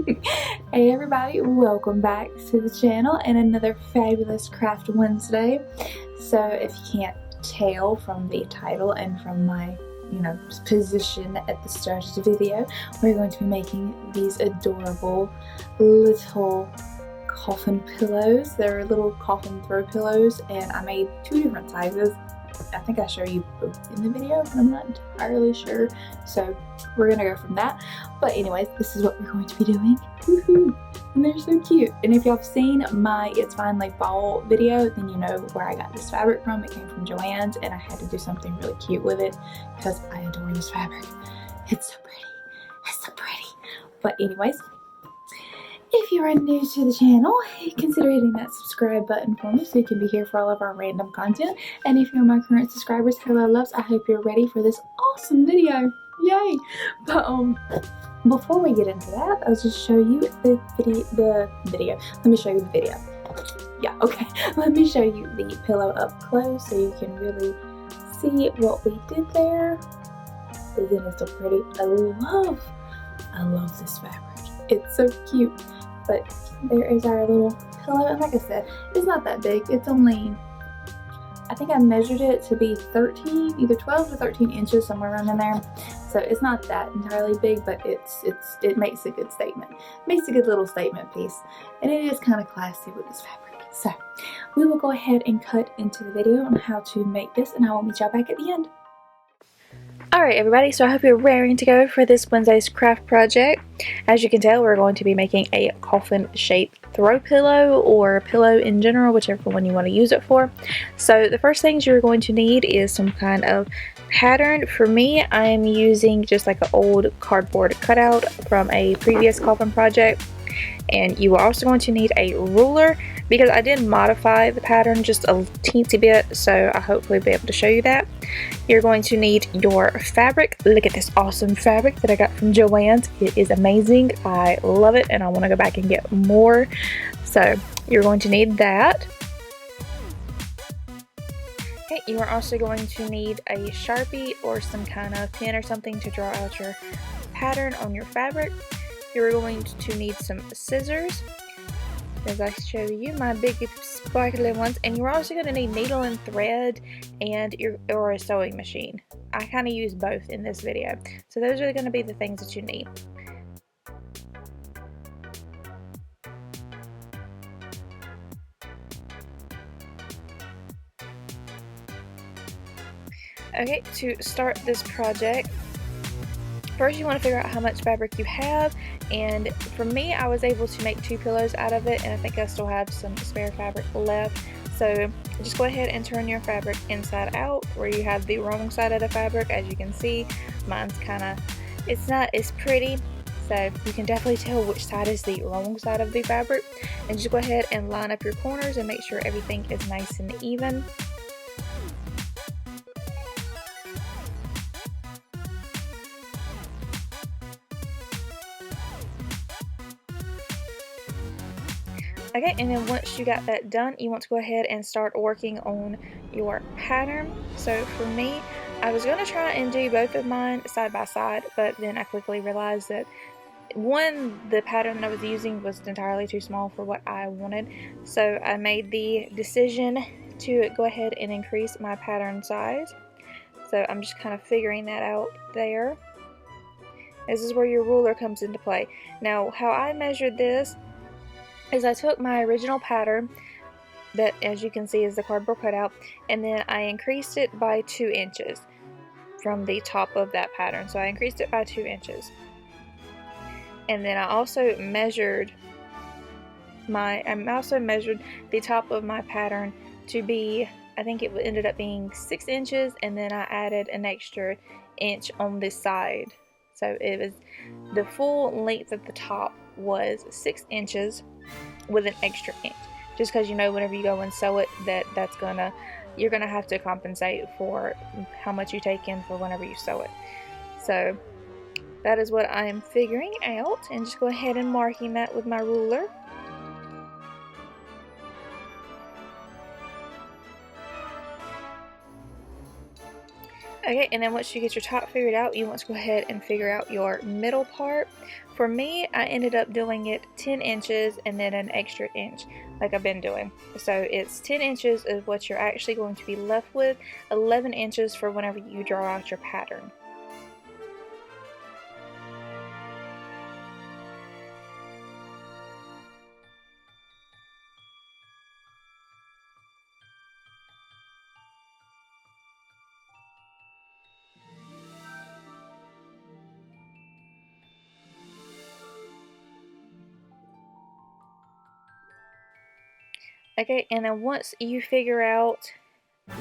Hey everybody, welcome back to the channel and another fabulous Craft Wednesday. So if you can't tell from the title and from my position at the start of the video, we're going to be making these adorable little coffin pillows. They're little coffin throw pillows, and I made two different sizes. I think I show you both in the video, but I'm not entirely sure. So we're gonna go from that. But anyways, this is what we're going to be doing. Woohoo! And they're so cute. And if y'all have seen my It's Finally Fall video, then you know where I got this fabric from. It came from Joann's, and I had to do something really cute with it because I adore this fabric. It's so pretty. It's so pretty. But anyways, if you are new to the channel, consider hitting that subscribe button for me so you can be here for all of our random content. And if you're my current subscribers, hello loves, I hope you're ready for this awesome video. Yay! But before we get into that, I'll just show you the video. Let me show you the video. Yeah, okay. Let me show you the pillow up close so you can really see what we did there. Isn't it so pretty? I love this fabric. It's so cute. But there is our little pillow, and like I said, it's not that big. It's only, I think I measured it to be 13, either 12 to 13 inches, somewhere around in there. So it's not that entirely big, but it makes a good statement. It makes a good little statement piece, and it is kind of classy with this fabric. So we will go ahead and cut into the video on how to make this, and I will meet y'all back at the end. Alright everybody, so I hope you're raring to go for this Wednesday's craft project. As you can tell, we're going to be making a coffin shaped throw pillow, or pillow in general, whichever one you want to use it for. So the first things you're going to need is some kind of pattern. For me, I am using just like an old cardboard cutout from a previous coffin project. And you are also going to need a ruler, because I did modify the pattern just a teensy bit, so I'll hopefully be able to show you that. You're going to need your fabric. Look at this awesome fabric that I got from Joann's. It is amazing. I love it, and I want to go back and get more. So you're going to need that. Okay, you are also going to need a Sharpie or some kind of pen or something to draw out your pattern on your fabric. You're going to need some scissors, as I show you my big sparkly ones, and you're also going to need needle and thread and or a sewing machine. I kind of use both in this video, so those are going to be the things that you need. Okay, to start this project, first you want to figure out how much fabric you have, and for me I was able to make 2 pillows out of it, and I think I still have some spare fabric left. So just go ahead and turn your fabric inside out where you have the wrong side of the fabric. As you can see, mine's kind of, it's not as pretty, so you can definitely tell which side is the wrong side of the fabric. And just go ahead and line up your corners and make sure everything is nice and even. Okay, and then once you got that done, you want to go ahead and start working on your pattern. So for me, I was going to try and do both of mine side by side, but then I quickly realized that the pattern that I was using was entirely too small for what I wanted. So I made the decision to go ahead and increase my pattern size. So I'm just kind of figuring that out there. This is where your ruler comes into play. Now, how I measured this is I took my original pattern that, as you can see, is the cardboard cutout, and then I increased it by 2 inches from the top of that pattern. So I increased it by 2 inches, and then I also measured the top of my pattern to be, I think it ended up being 6 inches, and then I added an extra inch on this side. So it was, the full length at the top was 6 inches with an extra inch, just because, you know, whenever you go and sew it, you're gonna have to compensate for how much you take in for whenever you sew it. So that is what I am figuring out, and just go ahead and marking that with my ruler. Okay, and then once you get your top figured out, you want to go ahead and figure out your middle part. For me, I ended up doing it 10 inches and then an extra inch, like I've been doing. So it's 10 inches is what you're actually going to be left with, 11 inches for whenever you draw out your pattern. Okay, and then once you figure out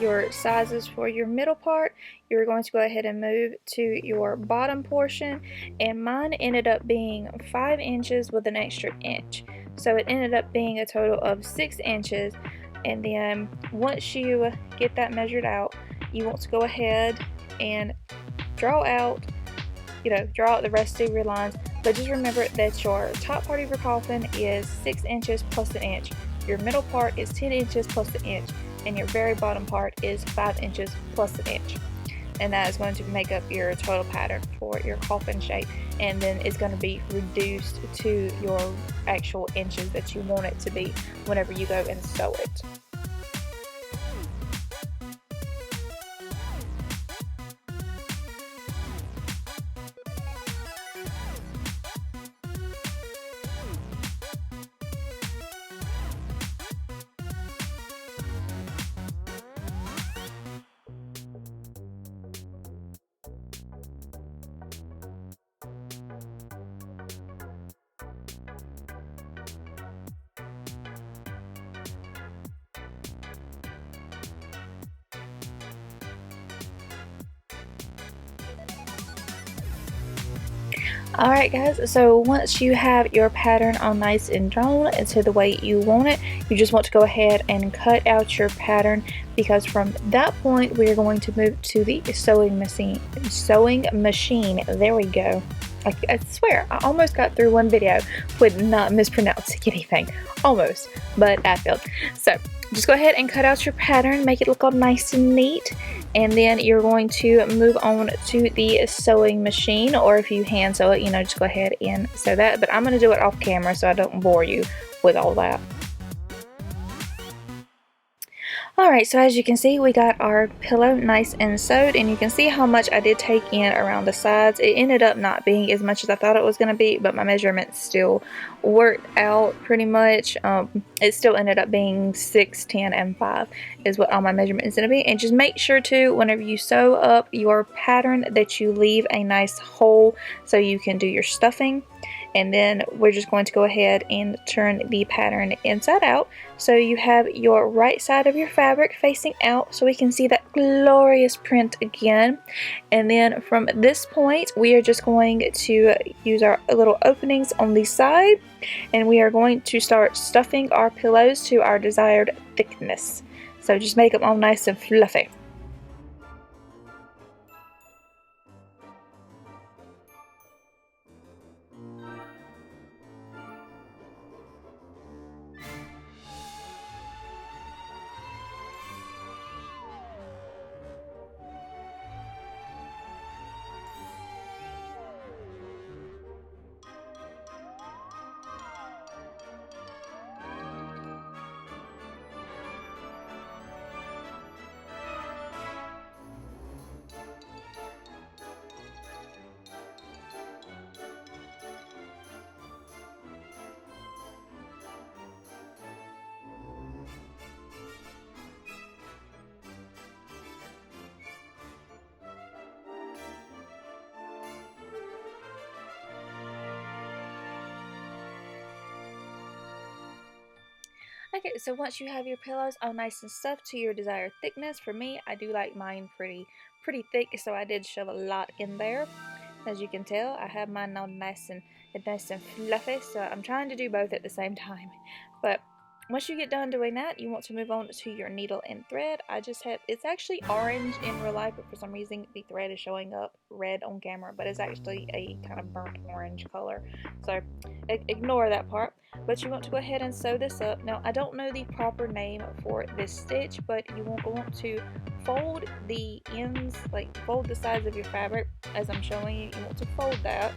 your sizes for your middle part, you're going to go ahead and move to your bottom portion, and mine ended up being 5 inches with an extra inch, so it ended up being a total of 6 inches. And then once you get that measured out, you want to go ahead and draw out the rest of your lines, but just remember that your top part of your coffin is 6 inches plus an inch, your middle part is 10 inches plus an inch, and your very bottom part is 5 inches plus an inch. And that is going to make up your total pattern for your coffin shape, and then it's going to be reduced to your actual inches that you want it to be whenever you go and sew it. Alright guys, so once you have your pattern all nice and drawn into the way you want it, you just want to go ahead and cut out your pattern, because from that point we are going to move to the sewing machine. There we go. I swear, I almost got through one video with not mispronouncing anything. Almost, but I failed. So, just go ahead and cut out your pattern, make it look all nice and neat, and then you're going to move on to the sewing machine, or if you hand sew it, just go ahead and sew that. But I'm going to do it off camera so I don't bore you with all that. Alright, so as you can see, we got our pillow nice and sewed, and you can see how much I did take in around the sides. It ended up not being as much as I thought it was going to be, but my measurements still worked out pretty much. It still ended up being 6, 10, and 5 is what all my measurements going to be. And just make sure to, whenever you sew up your pattern, that you leave a nice hole so you can do your stuffing. And then we're just going to go ahead and turn the pattern inside out, so you have your right side of your fabric facing out so we can see that glorious print again. And then from this point we are just going to use our little openings on the side, and we are going to start stuffing our pillows to our desired thickness. So just make them all nice and fluffy. Okay, so once you have your pillows all nice and stuffed to your desired thickness, for me, I do like mine pretty thick, so I did shove a lot in there. As you can tell, I have mine all nice and fluffy, so I'm trying to do both at the same time. But once you get done doing that, you want to move on to your needle and thread. It's actually orange in real life, but for some reason the thread is showing up red on camera, but it's actually a kind of burnt orange color. So ignore that part. But you want to go ahead and sew this up. Now, I don't know the proper name for this stitch, but you want to fold the ends, like fold the sides of your fabric as I'm showing you. You want to fold that.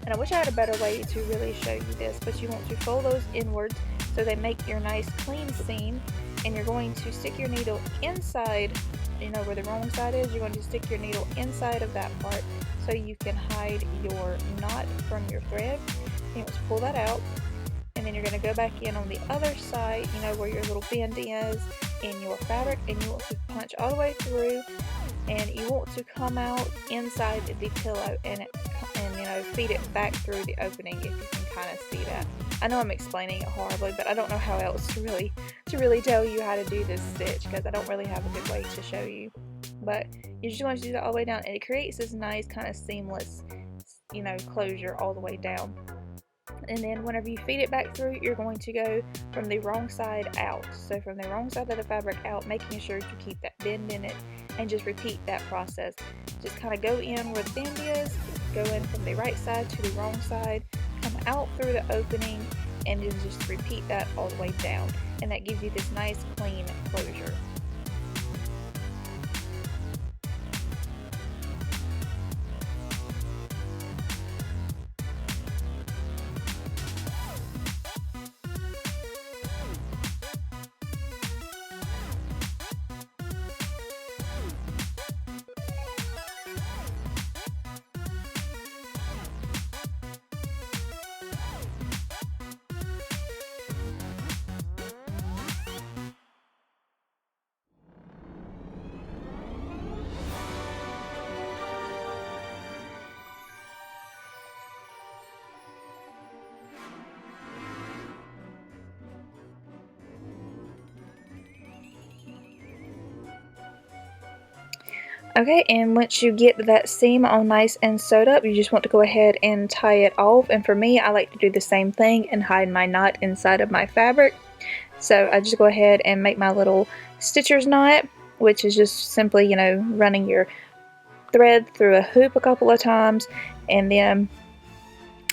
And I wish I had a better way to really show you this, but you want to fold those inwards so they make your nice clean seam. And you're going to stick your needle inside, you know where the wrong side is, you're going to stick your needle inside of that part so you can hide your knot from your thread. And you want to pull that out, and then you're going to go back in on the other side, you know where your little bend is in your fabric, and you want to punch all the way through, and you want to come out inside the pillow and you know, feed it back through the opening, if you can kind of see that. I know I'm explaining it horribly, but I don't know how else to really tell you how to do this stitch, because I don't really have a good way to show you. But you just want to do that all the way down, and it creates this nice kind of seamless, you know, closure all the way down. And then whenever you feed it back through, you're going to go from the wrong side out. So from the wrong side of the fabric out, making sure to keep that bend in it, and just repeat that process. Just kind of go in where the bend is, go in from the right side to the wrong side, come out through the opening, and then just repeat that all the way down. And that gives you this nice clean closure. Okay, and once you get that seam all nice and sewed up, you just want to go ahead and tie it off. And for me, I like to do the same thing and hide my knot inside of my fabric. So I just go ahead and make my little stitcher's knot, which is just simply, you know, running your thread through a hoop a couple of times, and then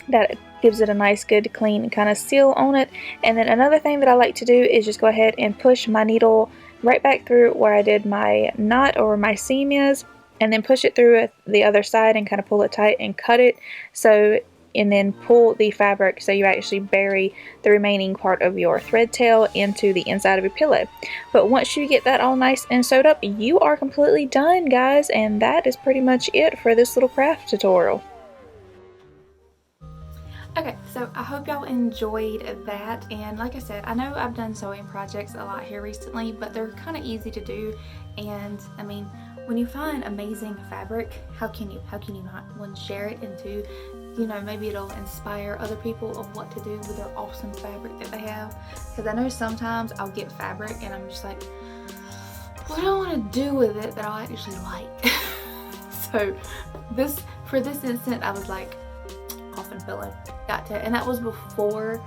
that gives it a nice good clean kind of seal on it. And then another thing that I like to do is just go ahead and push my needle right back through where I did my knot or my seam is, and then push it through the other side and kind of pull it tight and cut it, so, and then pull the fabric so you actually bury the remaining part of your thread tail into the inside of your pillow. But once you get that all nice and sewed up, you are completely done, guys, and that is pretty much it for this little craft tutorial. Okay, so I hope y'all enjoyed that, and like I said, I know I've done sewing projects a lot here recently, but they're kind of easy to do. And I mean, when you find amazing fabric, how can you not, one, share it, and two, you know, maybe it'll inspire other people of what to do with their awesome fabric that they have. Because I know sometimes I'll get fabric and I'm just like, what do I want to do with it that I'll actually like? So for this instant, I was like, coffin pillow, got to. And that was before,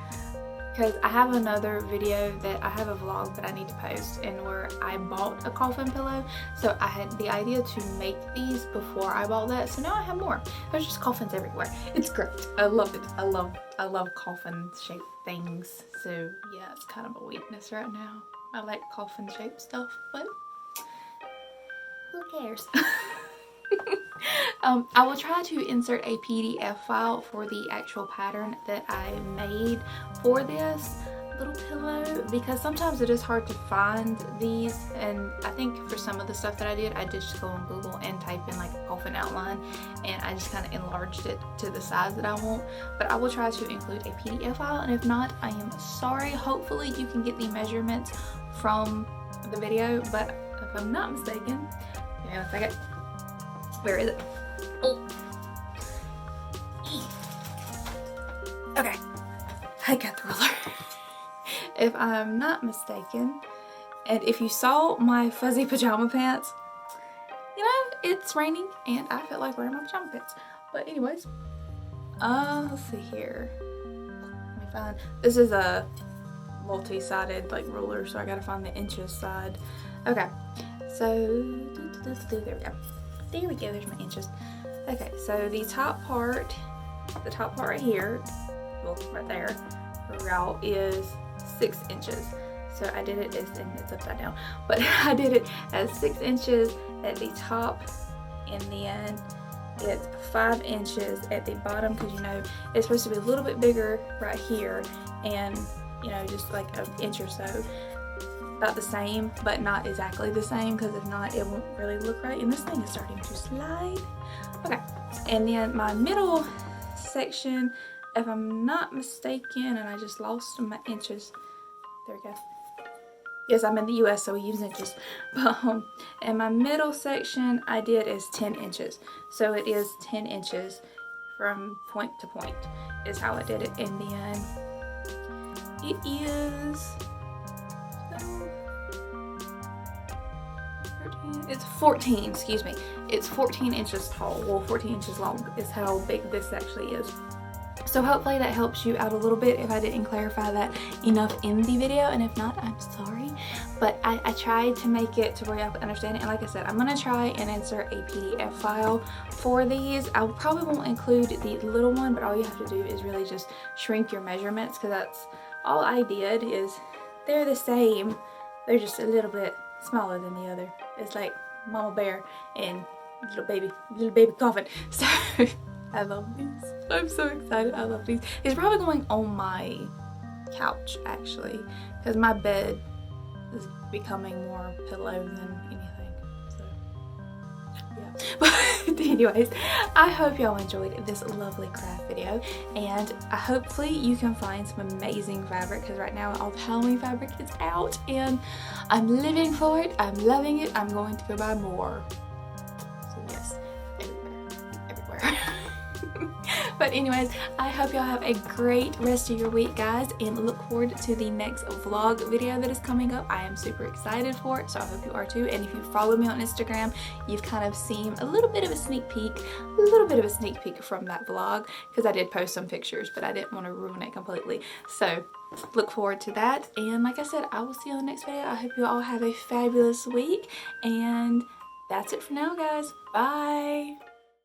because I have another video that I have a vlog that I need to post, and where I bought a coffin pillow. So I had the idea to make these before I bought that, so now I have more. There's just coffins everywhere. It's great. I love it. I love coffin shaped things. So yeah, it's kind of a weakness right now. I like coffin shaped stuff, but who cares? I will try to insert a PDF file for the actual pattern that I made for this little pillow, because sometimes it is hard to find these, and I think for some of the stuff that I did just go on Google and type in like a coffin outline, and I just kind of enlarged it to the size that I want. But I will try to include a PDF file, and if not, I am sorry. Hopefully you can get the measurements from the video, but if I'm not mistaken, give me a second. Where is it? Oh. Okay, I got the ruler. If I'm not mistaken, and if you saw my fuzzy pajama pants, you know, it's raining and I felt like wearing my pajama pants. But anyways, let's see here. Let me find, this is a multi-sided like ruler, so I gotta find the inches side. Okay, so there we go. There we go, there's my inches. Okay, so the top part right here, well, right there, for y'all, is 6 inches. So I did it and it's upside down, but I did it as 6 inches at the top, and then it's 5 inches at the bottom, because you know it's supposed to be a little bit bigger right here, and you know, just like an inch or so. About the same, but not exactly the same, because if not, it won't really look right. And this thing is starting to slide. Okay, and then my middle section, if I'm not mistaken, and I just lost my inches. There we go. Yes, I'm in the US, so we use inches. And my middle section I did is 10 inches. So it is 10 inches from point to point is how I did it. And then it is, it's 14, excuse me. It's 14 inches tall. Well, 14 inches long is how big this actually is. So hopefully that helps you out a little bit if I didn't clarify that enough in the video, and if not, I'm sorry. But I tried to make it to where y'all can understand it, and like I said, I'm going to try and insert a PDF file for these. I probably won't include the little one, but all you have to do is really just shrink your measurements, because that's all I did. Is they're the same, they're just a little bit smaller than the other. It's like Mama Bear and little baby Coffin. So I love these. I'm so excited. I love these. It's probably going on my couch actually, because my bed is becoming more pillow than anything. So yeah. But anyways, I hope y'all enjoyed this lovely craft video, and hopefully you can find some amazing fabric, because right now all the Halloween fabric is out and I'm living for it. I'm loving it. I'm going to go buy more. So yes, everywhere. But anyways, I hope y'all have a great rest of your week, guys, and look forward to the next vlog video that is coming up. I am super excited for it, so I hope you are too. And if you follow me on Instagram, you've kind of seen a little bit of a sneak peek from that vlog, because I did post some pictures, but I didn't want to ruin it completely. So look forward to that, and like I said, I will see you on the next video. I hope you all have a fabulous week, and that's it for now, guys. Bye.